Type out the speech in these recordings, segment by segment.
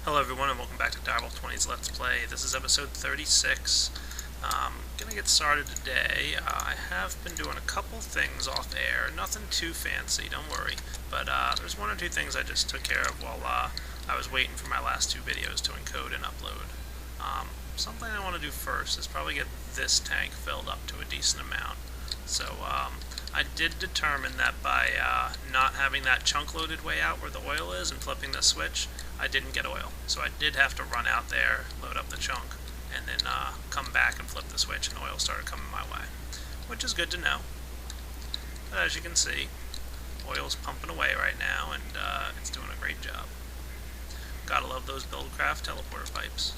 Hello everyone and welcome back to Direwolf20's Let's Play. This is episode 36. Gonna get started today. I have been doing a couple things off air, nothing too fancy, don't worry. But there's one or two things I just took care of while I was waiting for my last two videos to encode and upload. Something I want to do first is probably get this tank filled up to a decent amount. So I did determine that by not having that chunk loaded way out where the oil is and flipping the switch, I didn't get oil. So I did have to run out there, load up the chunk, and then come back and flip the switch, and oil started coming my way, which is good to know. But as you can see, oil's pumping away right now, and it's doing a great job. Gotta love those Buildcraft teleporter pipes.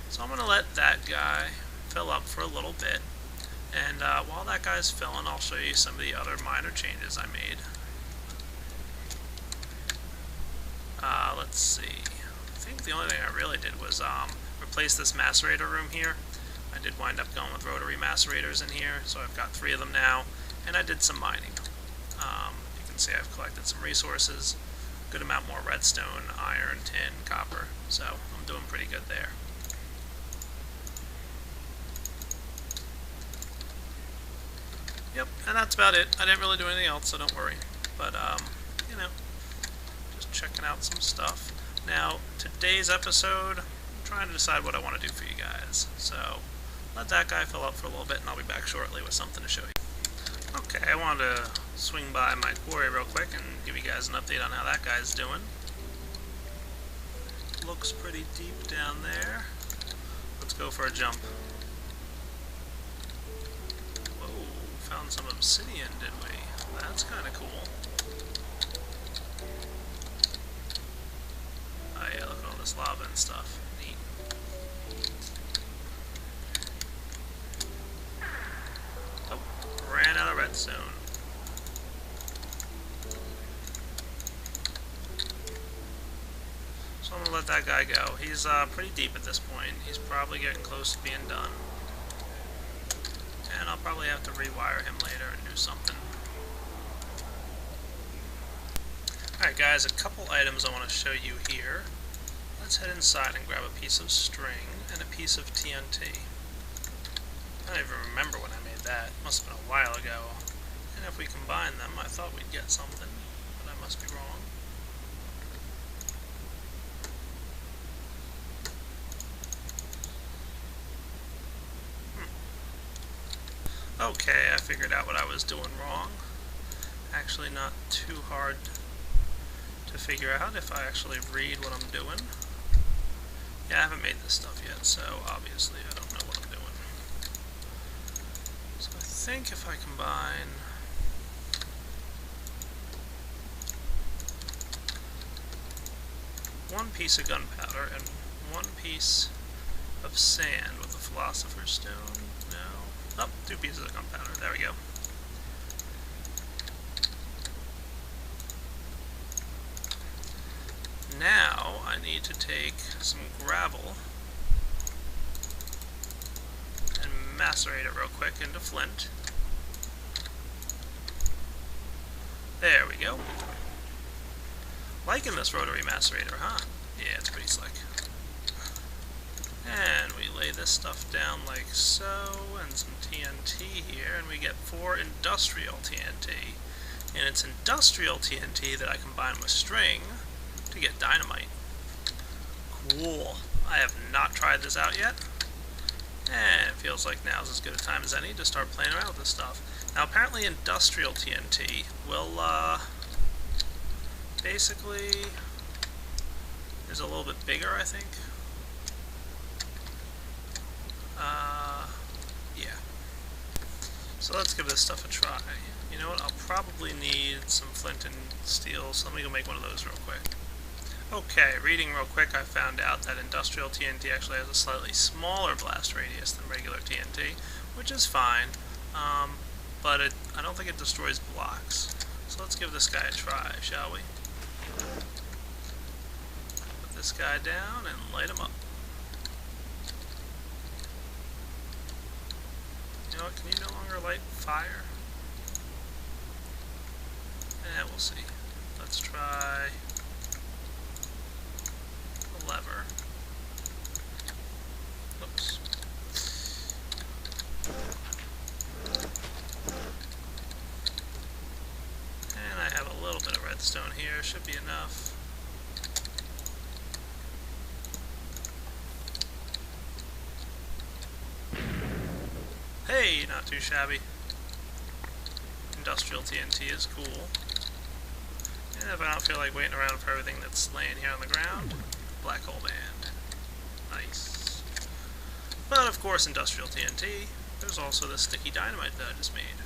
So I'm going to let that guy fill up for a little bit, and while that guy's filling, I'll show you some of the other minor changes I made. Let's see. I think the only thing I really did was replace this macerator room here. I did wind up going with rotary macerators in here, so I've got 3 of them now, and I did some mining. You can see I've collected some resources, good amount more redstone, iron, tin, copper, so I'm doing pretty good there. Yep, and that's about it. I didn't really do anything else, so don't worry. But, you know, just checking out some stuff. Now, today's episode, I'm trying to decide what I want to do for you guys. So, let that guy fill up for a little bit, and I'll be back shortly with something to show you. Okay, I wanted to swing by my quarry real quick and give you guys an update on how that guy's doing. Looks pretty deep down there. Let's go for a jump. Found some obsidian, did we? That's kind of cool. Oh yeah, look at all this lava and stuff. Neat. Oh, ran out of redstone. So I'm gonna let that guy go. He's pretty deep at this point. He's probably getting close to being done. And I'll probably have to rewire him later and do something. Alright guys, a couple items I want to show you here. Let's head inside and grab a piece of string and a piece of TNT. I don't even remember when I made that. Must have been a while ago. And if we combine them, I thought we'd get something, but I must be wrong. Okay, I figured out what I was doing wrong. Actually not too hard to figure out if I actually read what I'm doing. Yeah, I haven't made this stuff yet, so obviously I don't know what I'm doing. So I think if I combine one piece of gunpowder and one piece of sand with a philosopher's stone, no. Oh, 2 pieces of gunpowder. There we go. Now I need to take some gravel and macerate it real quick into flint. There we go. Liking this rotary macerator, huh? Yeah, it's pretty slick. And we lay this stuff down like so, and some TNT here, and we get 4 industrial TNT. And it's industrial TNT that I combine with string to get dynamite. Cool. I have not tried this out yet, and it feels like now's as good a time as any to start playing around with this stuff. Now apparently industrial TNT will, basically, is a little bit bigger, I think. Yeah. So let's give this stuff a try. You know what, I'll probably need some flint and steel, so let me go make one of those real quick. Okay, reading real quick, I found out that industrial TNT actually has a slightly smaller blast radius than regular TNT, which is fine, but I don't think it destroys blocks. So let's give this guy a try, shall we? Put this guy down and light him up. You know what, can you no longer light fire? We'll see. Let's try Should be enough. Hey, not too shabby. Industrial TNT is cool. And if I don't feel like waiting around for everything that's laying here on the ground, black hole band. Nice. But of course, industrial TNT, there's also the sticky dynamite that I just made.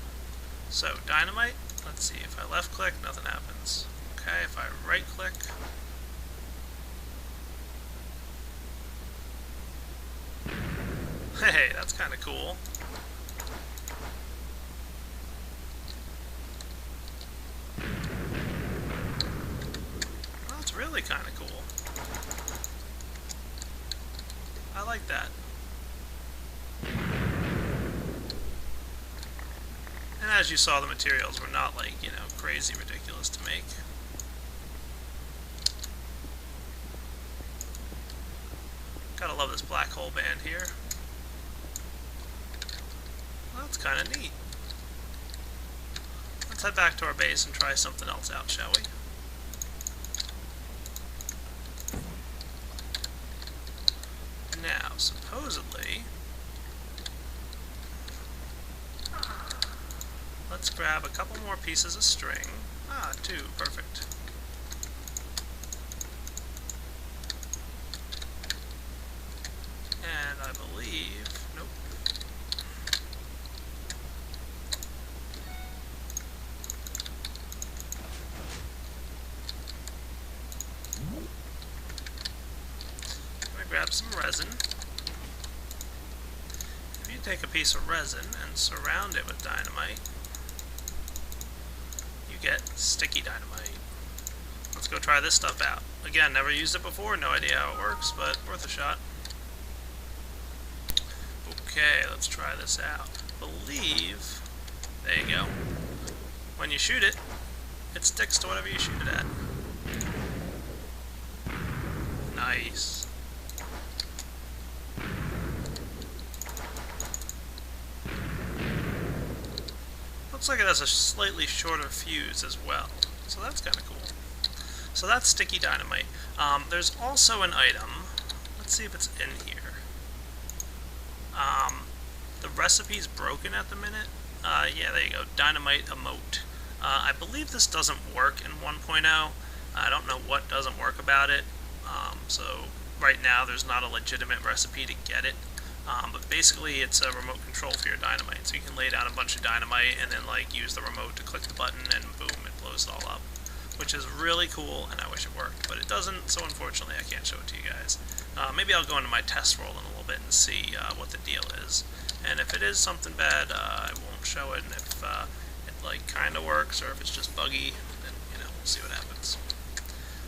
So, dynamite, let's see, if I left click, nothing happens. Okay, if I right click, hey, that's kind of cool. Well, that's really kind of cool. I like that. And as you saw, the materials were not like, you know, crazy ridiculous to make. Gotta love this black hole band here. Well, that's kind of neat. Let's head back to our base and try something else out, shall we? Now, supposedly, let's grab a couple more pieces of string. Ah, 2, perfect. And I believe, nope. I'm gonna grab some resin. If you take a piece of resin and surround it with dynamite, you get sticky dynamite. Let's go try this stuff out. Again, never used it before, no idea how it works, but worth a shot. Okay, let's try this out. Believe, there you go. When you shoot it, it sticks to whatever you shoot it at. Nice. Looks like it has a slightly shorter fuse as well, so that's kind of cool. So that's sticky dynamite. There's also an item. Let's see if it's in here. The recipe's broken at the minute. Yeah, there you go. Dynamite emote. I believe this doesn't work in 1.0. I don't know what doesn't work about it. So right now there's not a legitimate recipe to get it. But basically it's a remote control for your dynamite. So you can lay down a bunch of dynamite and then like use the remote to click the button and boom, it blows it all up. Which is really cool, and I wish it worked, but it doesn't, so unfortunately I can't show it to you guys. Maybe I'll go into my test roll in a little bit and see what the deal is. And if it is something bad, I won't show it, and if it like kind of works, or if it's just buggy, then, you know, we'll see what happens.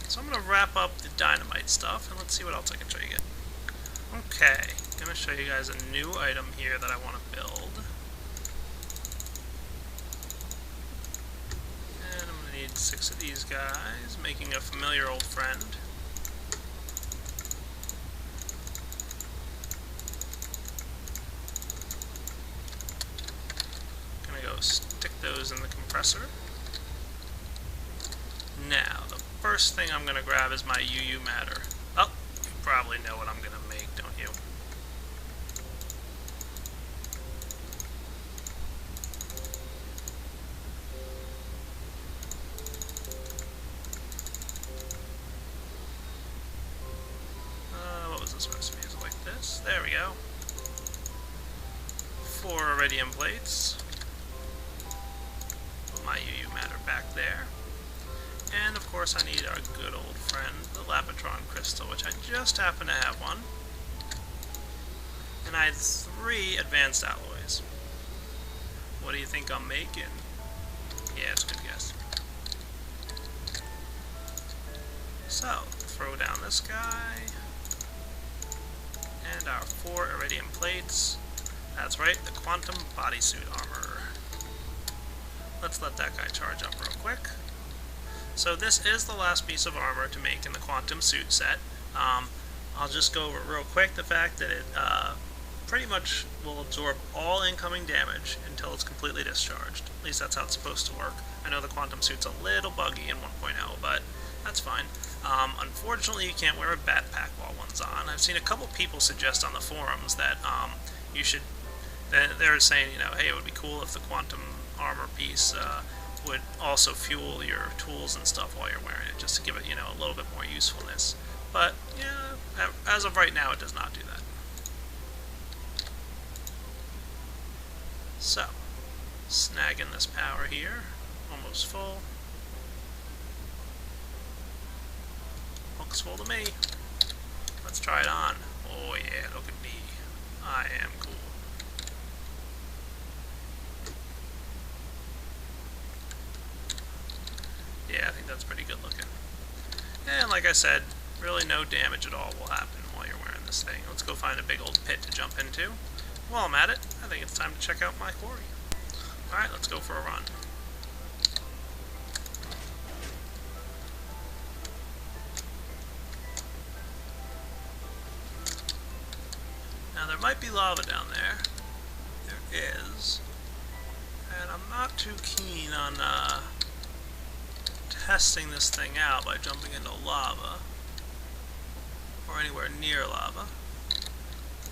So I'm going to wrap up the dynamite stuff, and let's see what else I can show you. Okay, I'm going to show you guys a new item here that I want to build. And I'm going to need 6 of these guys, making a familiar old friend. Going to go stick those in the compressor. Now, the first thing I'm going to grab is my UU matter. Oh, you probably know what I'm going to make, don't you? What was this recipe? Is it like this? There we go. 4 iridium plates. Put my UU matter back there. And of course I need our good old friend, the Lapotron crystal, which I just happen to have one. And I had 3 advanced alloys. What do you think I'm making? Yeah, it's a good guess. So, throw down this guy. And our 4 iridium plates. That's right, the quantum bodysuit armor. Let's let that guy charge up real quick. So this is the last piece of armor to make in the quantum suit set. I'll just go over real quick the fact that it pretty much will absorb all incoming damage until it's completely discharged. At least that's how it's supposed to work. I know the quantum suit's a little buggy in 1.0, but That's fine. Unfortunately, you can't wear a backpack while one's on. I've seen a couple people suggest on the forums that you should. They're saying, hey, it would be cool if the quantum armor piece would also fuel your tools and stuff while you're wearing it, just to give it, a little bit more usefulness. But yeah, as of right now, it does not do that. So, snagging this power here, almost full. Looks full to me. Let's try it on. Oh yeah, look at me. I am cool. Yeah, I think that's pretty good looking. And like I said, really no damage at all will happen while you're wearing this thing. Let's go find a big old pit to jump into. While I'm at it, I think it's time to check out my quarry. Alright, let's go for a run. Now there might be lava down there. There is. And I'm not too keen on testing this thing out by jumping into lava. Or anywhere near lava.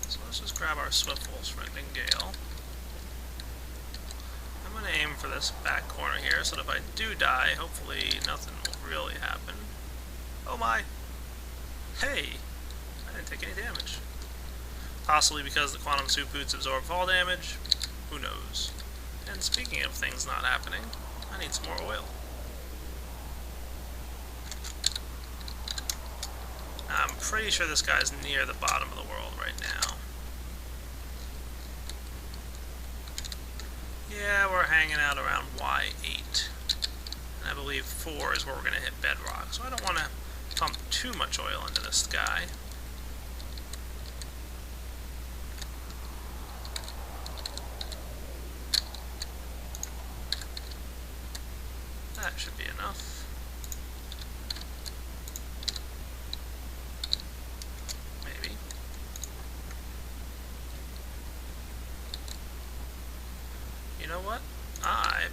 So let's just grab our Swiftwolf's Rending Gale. I'm going to aim for this back corner here, so that if I do die, hopefully nothing will really happen. Oh my! Hey! I didn't take any damage. Possibly because the quantum soup boots absorb fall damage. Who knows? And speaking of things not happening, I need some more oil. I'm pretty sure this guy's near the bottom of the world right now. Yeah, we're hanging out around Y8. And I believe 4 is where we're going to hit bedrock. So I don't want to pump too much oil into this guy. That should be enough. Maybe. You know what?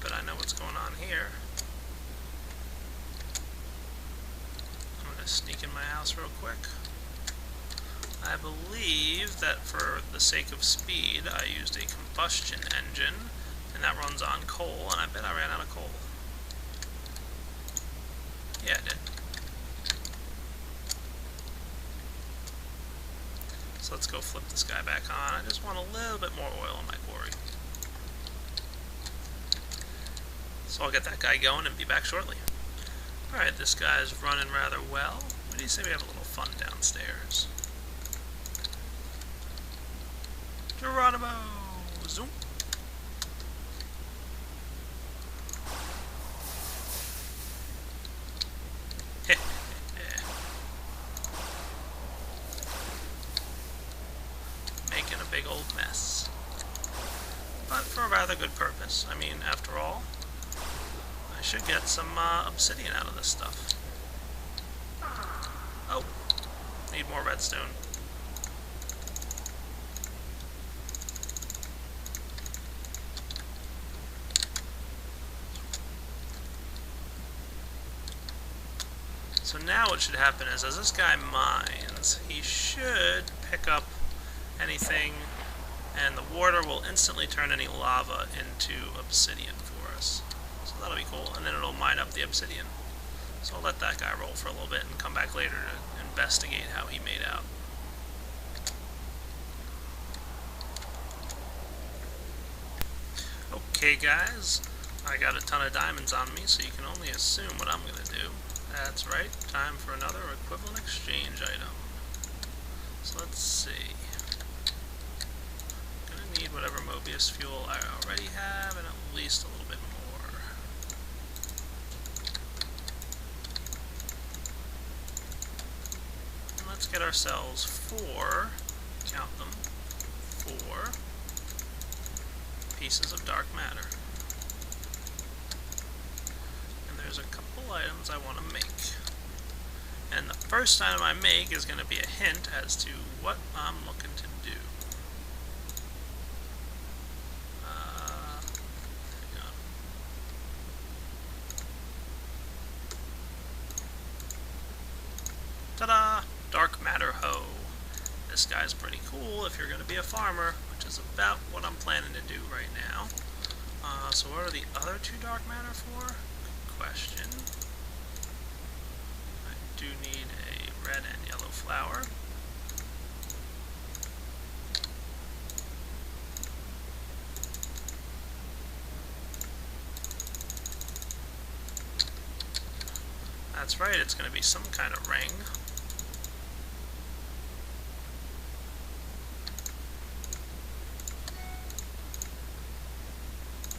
But I know what's going on here. I'm going to sneak in my house real quick. I believe that for the sake of speed, I used a combustion engine, and that runs on coal, and I bet I ran out of coal. Yeah, I did. So let's go flip this guy back on. I just want a little bit more oil in my quarry. So I'll get that guy going and be back shortly. Alright, this guy's running rather well. What do you say we have a little fun downstairs? Geronimo! Zoom! Making a big old mess. But for a rather good purpose. I mean, after all, I should get some obsidian out of this stuff. Oh, need more redstone. So now what should happen is, as this guy mines, he should pick up anything, and the water will instantly turn any lava into obsidian for us. So that'll be cool, and then it'll mine up the obsidian. So I'll let that guy roll for a little bit and come back later to investigate how he made out. Okay guys, I got a ton of diamonds on me, so you can only assume what I'm going to do. That's right, time for another equivalent exchange item. So let's see. I'm going to need whatever Mobius fuel I already have, and at least a little bit more. And let's get ourselves 4, count them, 4 pieces of dark matter. And there's a couple items I want to make. And the first item I make is going to be a hint as to what I'm looking to do. Hang on. this guy's pretty cool if you're going to be a farmer, which is about what I'm planning to do right now. So what are the other 2 dark matter for? Good question. I do need a red and yellow flower. That's right, it's going to be some kind of ring.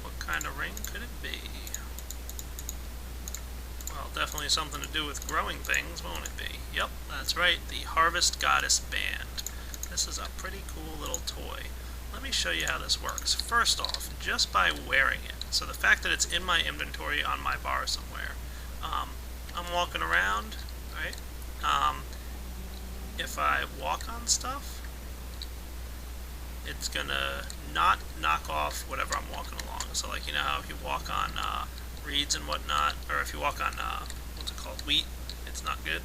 What kind of ring could it be? Well, definitely something to do with growing things, won't it be? Yep, that's right, the Harvest Goddess Band. This is a pretty cool little toy. Let me show you how this works. First off, just by wearing it, so the fact that it's in my inventory on my bar somewhere, I'm walking around, right? If I walk on stuff, it's gonna not knock off whatever I'm walking along. So like, you know how if you walk on reeds and whatnot, or if you walk on, what's it called, wheat, it's not good?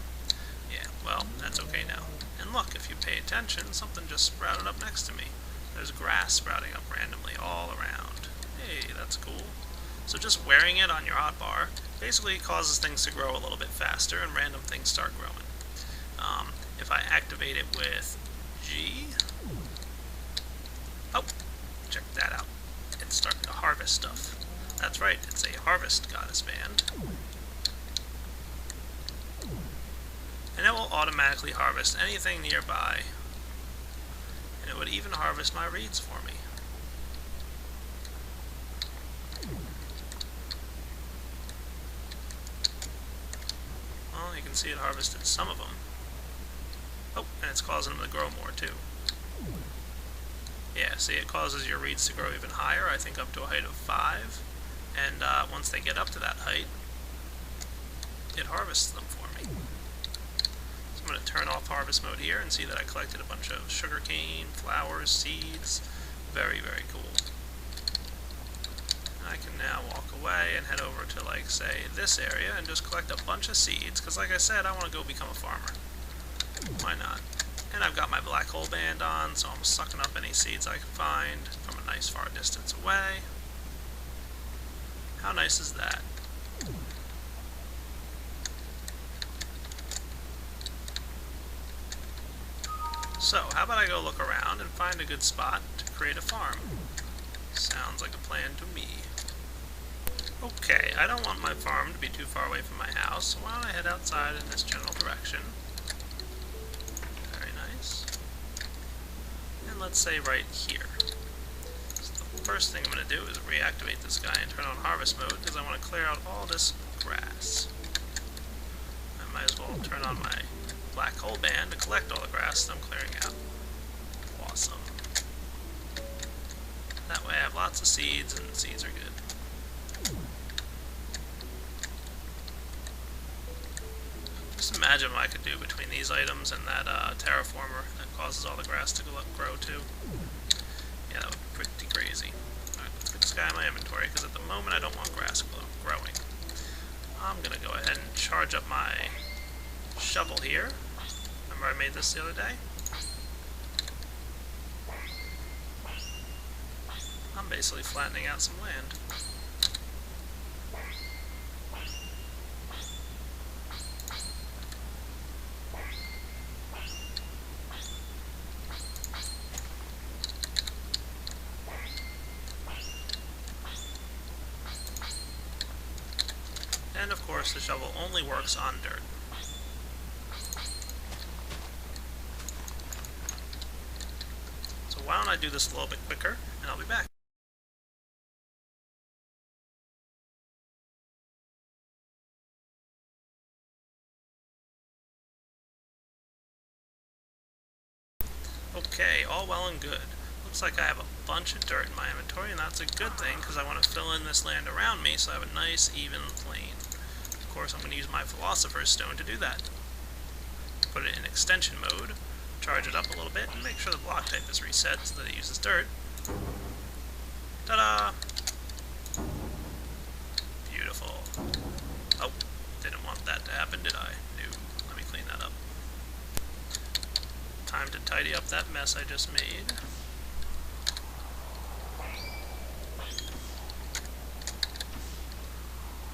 Yeah, well, that's okay now. And look, if you pay attention, something just sprouted up next to me. There's grass sprouting up randomly all around. Hey, that's cool. So just wearing it on your hotbar basically causes things to grow a little bit faster and random things start growing. If I activate it with G, oh, check that out. It's starting to harvest stuff. That's right, it's a Harvest Goddess Band. And it will automatically harvest anything nearby. And it would even harvest my reeds for me. Well, you can see it harvested some of them. Oh, and it's causing them to grow more too. Yeah, see, it causes your reeds to grow even higher, I think up to a height of 5. And once they get up to that height, it harvests them for me. So I'm going to turn off harvest mode here and see that I collected a bunch of sugarcane, flowers, seeds. Very, very cool. I can now walk away and head over to, like, say, this area and just collect a bunch of seeds, because like I said, I want to go become a farmer. Why not? And I've got my black hole band on, so I'm sucking up any seeds I can find from a nice far distance away. How nice is that? So, how about I go look around and find a good spot to create a farm? Sounds like a plan to me. Okay, I don't want my farm to be too far away from my house, so why don't I head outside in this general direction? Very nice. And let's say right here. So the first thing I'm going to do is reactivate this guy and turn on harvest mode, because I want to clear out all this grass. I might as well turn on my black hole band to collect all the grass that I'm clearing out. Awesome. That way I have lots of seeds, and seeds are good. Just imagine what I could do between these items and that terraformer that causes all the grass to grow too. Yeah, that would be pretty crazy. Alright, let's get this guy in my inventory, because at the moment I don't want grass growing. I'm going to go ahead and charge up my shovel here. Remember I made this the other day? I'm basically flattening out some land. And of course the shovel only works on dirt. So why don't I do this a little bit quicker, and I'll be back. Okay, all well and good. Looks like I have a bunch of dirt in my inventory, and that's a good thing, because I want to fill in this land around me so I have a nice, even plain. Of course, I'm going to use my Philosopher's Stone to do that. Put it in extension mode, charge it up a little bit, and make sure the block type is reset so that it uses dirt. Ta-da! Beautiful. Oh, didn't want that to happen, did I? No. Let me clean that up. Time to tidy up that mess I just made.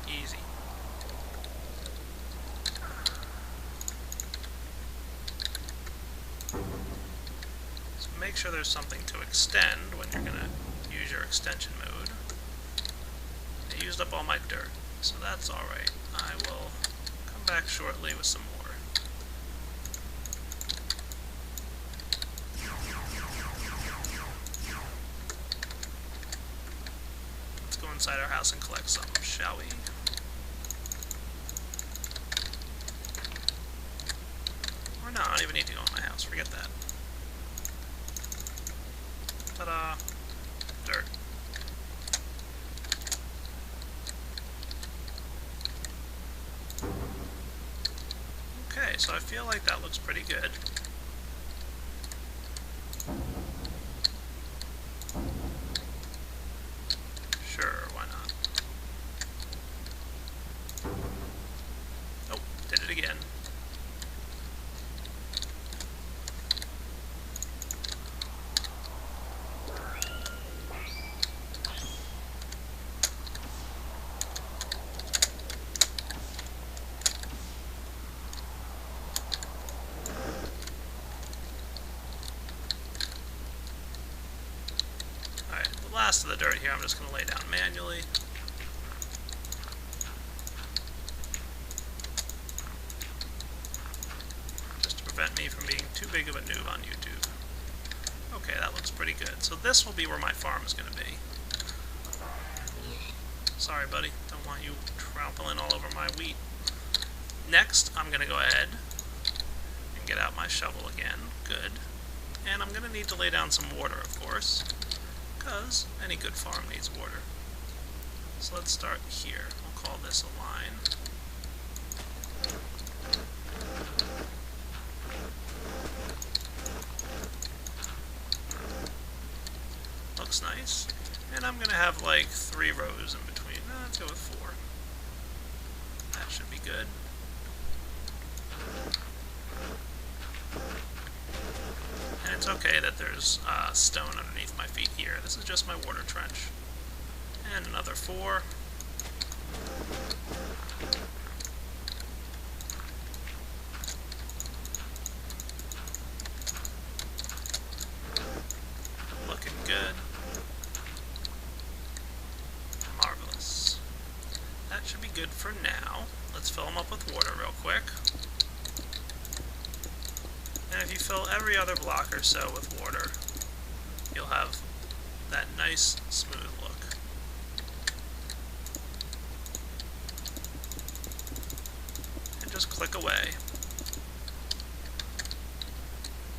Easy. So make sure there's something to extend when you're going to use your extension mode. I used up all my dirt, so that's alright. I will come back shortly with some more. Let's go inside our house and collect some, shall we? Or no, I don't even need to go in my house, forget that. Ta-da! Dirt. Okay, so I feel like that looks pretty good. Sure, why not? Oh, did it again. Last of the dirt here I'm just going to lay down manually. Just to prevent me from being too big of a noob on YouTube. Okay, that looks pretty good. So this will be where my farm is going to be. Sorry, buddy. Don't want you trampling all over my wheat. Next, I'm going to go ahead and get out my shovel again. Good. And I'm going to need to lay down some water, of course. Because any good farm needs water. So let's start here. We'll call this a line. Looks nice. And I'm going to have like 3 rows in between. Let's go with 4. That should be good. And it's okay that there's stone underneath my feet here. This is just my water trench. And another 4. Looking good. Marvelous. That should be good for now. Let's fill them up with water real quick. And if you fill every other block or so with water, you'll have that nice, smooth look. And just click away.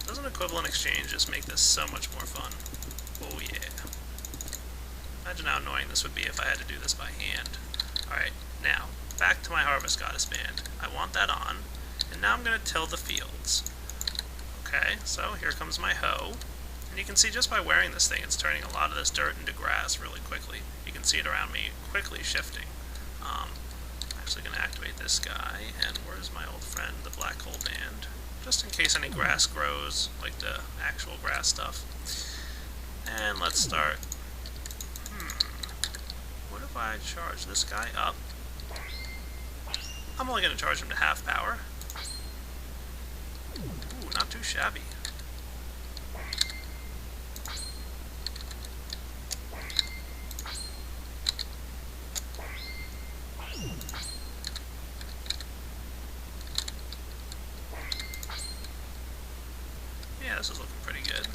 Doesn't equivalent exchange just make this so much more fun? Oh yeah. Imagine how annoying this would be if I had to do this by hand. Alright, now, back to my Harvest Goddess band. I want that on, and now I'm going to till the fields. Okay, so here comes my hoe. And you can see just by wearing this thing, it's turning a lot of this dirt into grass really quickly. You can see it around me quickly shifting. I'm actually going to activate this guy. And where's my old friend, the Black Hole Band? Just in case any grass grows, like the actual grass stuff. And let's start. What if I charge this guy up? I'm only going to charge him to half power. Ooh, not too shabby. Yeah, this is looking pretty good.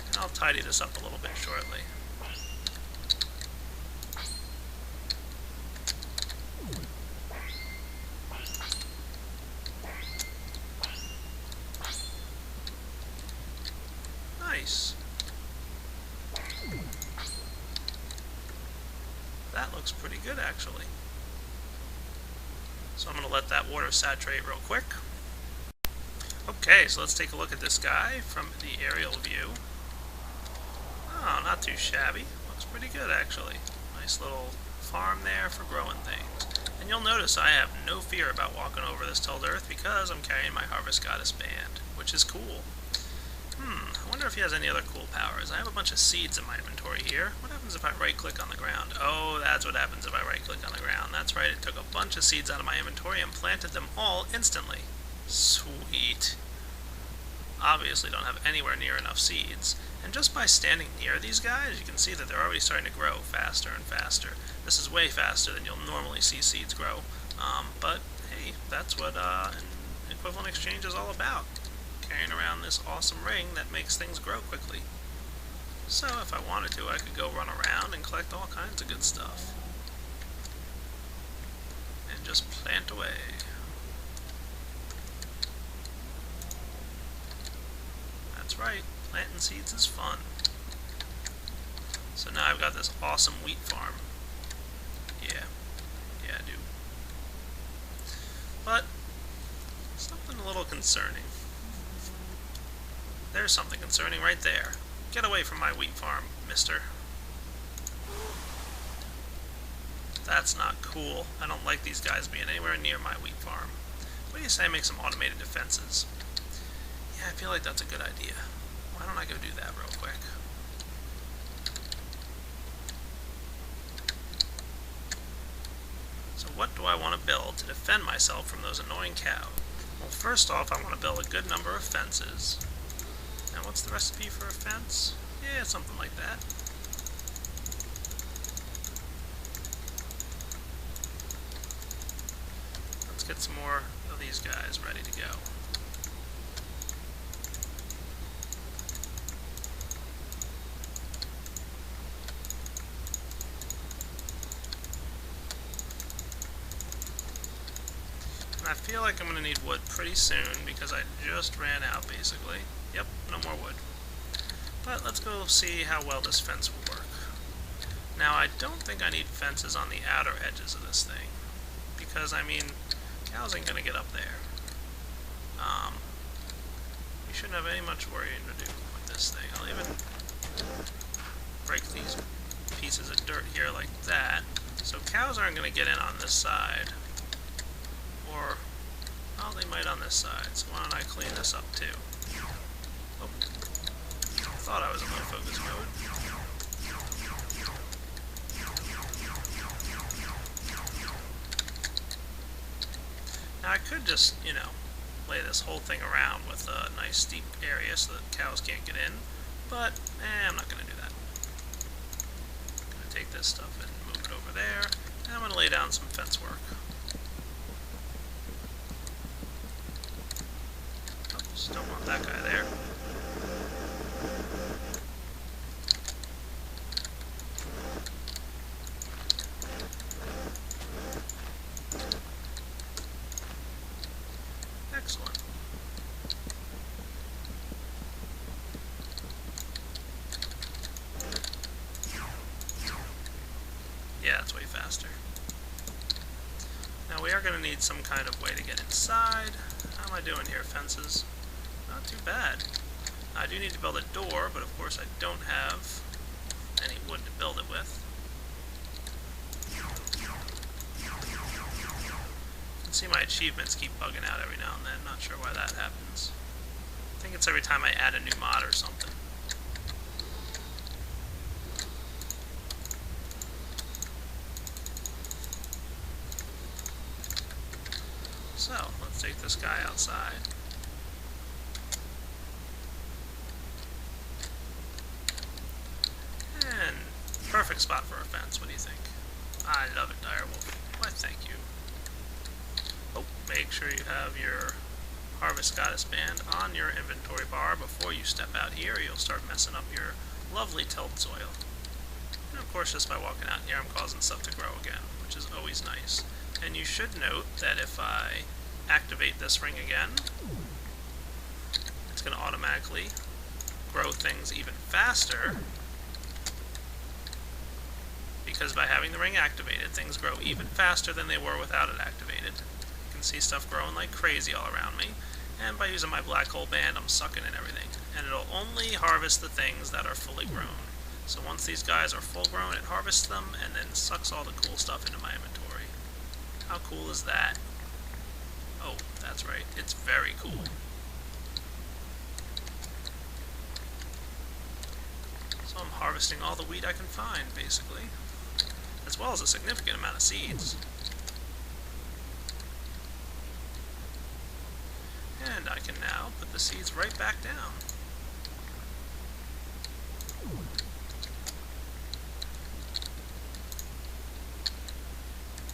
And I'll tidy this up a little bit shortly. Nice. That looks pretty good, actually. So I'm going to let that water saturate real quick. Okay, so let's take a look at this guy from the aerial view. Oh, not too shabby. Looks pretty good, actually. Nice little farm there for growing things. And you'll notice I have no fear about walking over this tilled earth because I'm carrying my Harvest Goddess band, which is cool. I wonder if he has any other cool powers. I have a bunch of seeds in my inventory here. What happens if I right-click on the ground? Oh, that's what happens if I right-click on the ground. That's right, it took a bunch of seeds out of my inventory and planted them all instantly. Sweet. Obviously don't have anywhere near enough seeds. And just by standing near these guys, you can see that they're already starting to grow faster and faster. This is way faster than you'll normally see seeds grow. But, hey, that's what an equivalent exchange is all about. Carrying around this awesome ring that makes things grow quickly. So if I wanted to, I could go run around and collect all kinds of good stuff. And just plant away. That's right, planting seeds is fun. So now I've got this awesome wheat farm. Yeah, I do. But, something a little concerning. There's something concerning right there. Get away from my wheat farm, mister. That's not cool. I don't like these guys being anywhere near my wheat farm. What do you say I make some automated defenses? Yeah, I feel like that's a good idea. Why don't I go do that real quick? So what do I want to build to defend myself from those annoying cows? Well, first off, I want to build a good number of fences. Now, what's the recipe for a fence? Yeah, something like that. Let's get some more of these guys ready to go. And I feel like I'm going to need wood pretty soon because I just ran out, basically. Yep, no more wood. But let's go see how well this fence will work. Now, I don't think I need fences on the outer edges of this thing. Because, I mean, cows ain't going to get up there. We shouldn't have any much worrying to do with this thing. I'll even break these pieces of dirt here like that. So cows aren't going to get in on this side. Or, well, they might on this side. So why don't I clean this up too? Oh, I thought I was in low focus mode. Now I could just, lay this whole thing around with a nice steep area so that cows can't get in, but I'm not going to do that. I'm going to take this stuff and move it over there, and I'm going to lay down some fence work. Oops, don't want that guy there. Excellent. Yeah, it's way faster. Now we are going to need some kind of way to get inside. How am I doing here, fences? Not too bad. I do need to build a door, but of course I don't have any wood to build it with. See, my achievements keep bugging out every now and then. Not sure why that happens. I think it's every time I add a new mod or something. So, let's take this guy outside. And perfect spot for a fence. What do you think? I love it, Direwolf. Why, thank you. Oh, make sure you have your Harvest Goddess band on your inventory bar before you step out here. You'll start messing up your lovely tilled soil. And of course, just by walking out here, I'm causing stuff to grow again, which is always nice. And you should note that if I activate this ring again, it's going to automatically grow things even faster. Because by having the ring activated, things grow even faster than they were without it activated. See stuff growing like crazy all around me, and by using my black hole band I'm sucking in everything, and it'll only harvest the things that are fully grown. So once these guys are full grown, it harvests them and then sucks all the cool stuff into my inventory. How cool is that? Oh, that's right. It's very cool. So I'm harvesting all the wheat I can find, basically, as well as a significant amount of seeds. And I can now put the seeds right back down.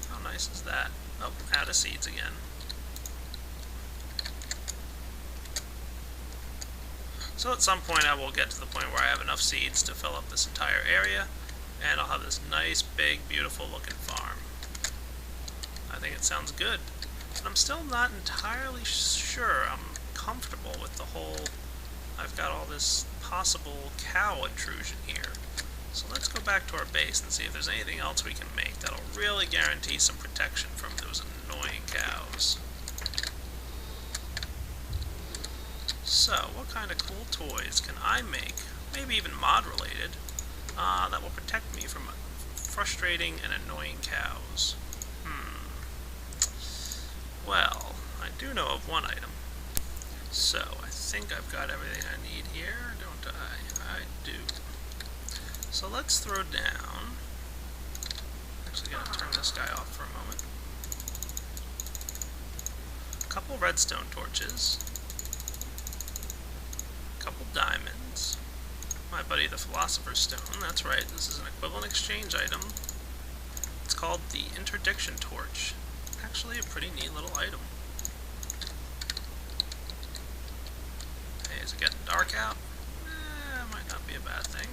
How nice is that? Oh, out of seeds again. So at some point I will get to the point where I have enough seeds to fill up this entire area, and I'll have this nice, big, beautiful looking farm. I think it sounds good. But I'm still not entirely sure I'm comfortable with the whole, I've got all this possible cow intrusion here. So let's go back to our base and see if there's anything else we can make that'll really guarantee some protection from those annoying cows. So, what kind of cool toys can I make, maybe even mod-related, that will protect me from frustrating and annoying cows? Well, I do know of one item. So, I think I've got everything I need here, don't I? I do. So let's throw down... Actually, gotta turn this guy off for a moment. A couple redstone torches. Couple diamonds. My buddy the Philosopher's Stone, that's right, this is an equivalent exchange item. It's called the Interdiction Torch. Actually a pretty neat little item. Hey, is it getting dark out? Might not be a bad thing.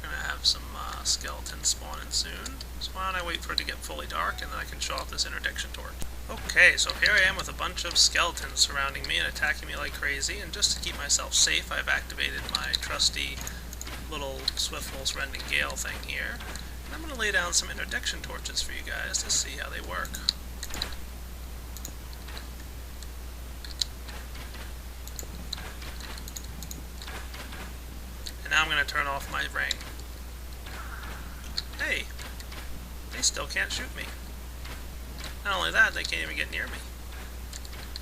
We're gonna have some skeletons spawning soon. So why don't I wait for it to get fully dark and then I can show off this Interdiction Torch. Okay, so here I am with a bunch of skeletons surrounding me and attacking me like crazy, and just to keep myself safe, I've activated my trusty little Swiftpulse Rending Gale thing here. And I'm going to lay down some interdiction torches for you guys to see how they work. And now I'm going to turn off my ring. Hey, they still can't shoot me. Not only that, they can't even get near me.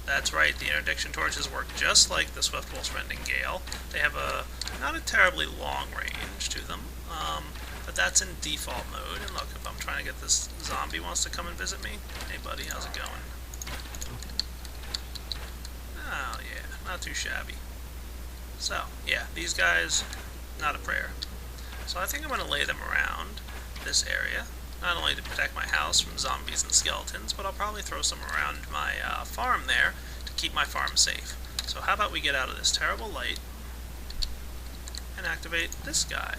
That's right, the interdiction torches work just like the Swiftpulse Rending Gale. They have not a terribly long range to them, but that's in default mode. And look, if I'm trying to get this zombie wants to come and visit me, hey buddy, how's it going? Oh yeah, not too shabby. So, yeah, these guys, not a prayer. So I think I'm going to lay them around this area. Not only to protect my house from zombies and skeletons, but I'll probably throw some around my farm there to keep my farm safe. So how about we get out of this terrible light and activate this guy.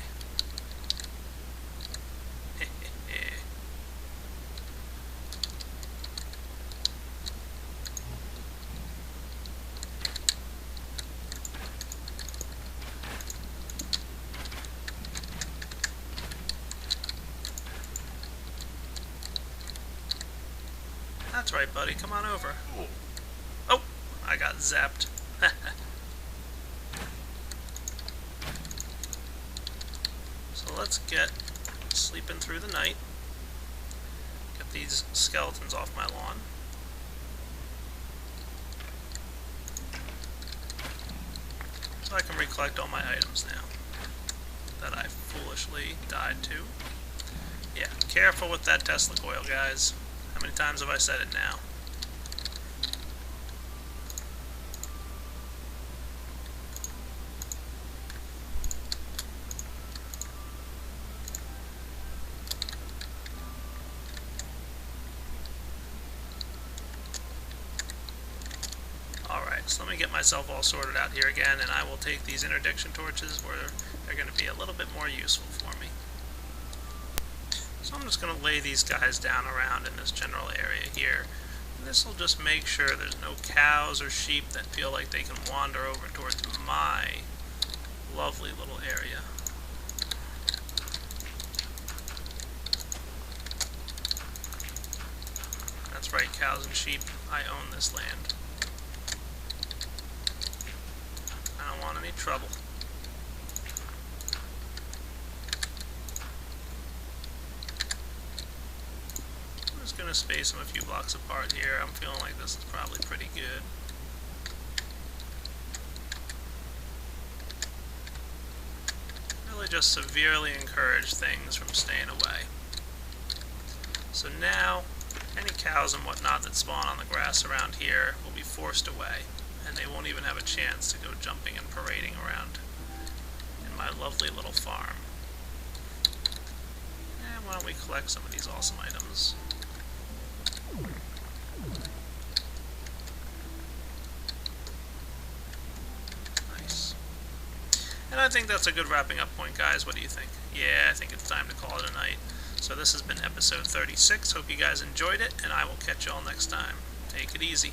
That's right, buddy. Come on over. Oh, I got zapped. So let's get sleeping through the night. Get these skeletons off my lawn. So I can recollect all my items now that I foolishly died to. Yeah, careful with that Tesla coil, guys. How many times have I said it now? Alright, so let me get myself all sorted out here again, and I will take these interdiction torches where they're going to be a little bit more useful for me. So I'm just going to lay these guys down around in this general area here. And this will just make sure there's no cows or sheep that feel like they can wander over towards my lovely little area. That's right, cows and sheep, I own this land. I don't want any trouble. just going to space them a few blocks apart here. I'm feeling like this is probably pretty good. Really just severely encourage things from staying away. So now, any cows and whatnot that spawn on the grass around here will be forced away, and they won't even have a chance to go jumping and parading around in my lovely little farm. And why don't we collect some of these awesome items? Nice. And I think that's a good wrapping up point, guys. What do you think? Yeah, I think it's time to call it a night. So this has been episode 36. Hope you guys enjoyed it, and I will catch you all next time. Take it easy.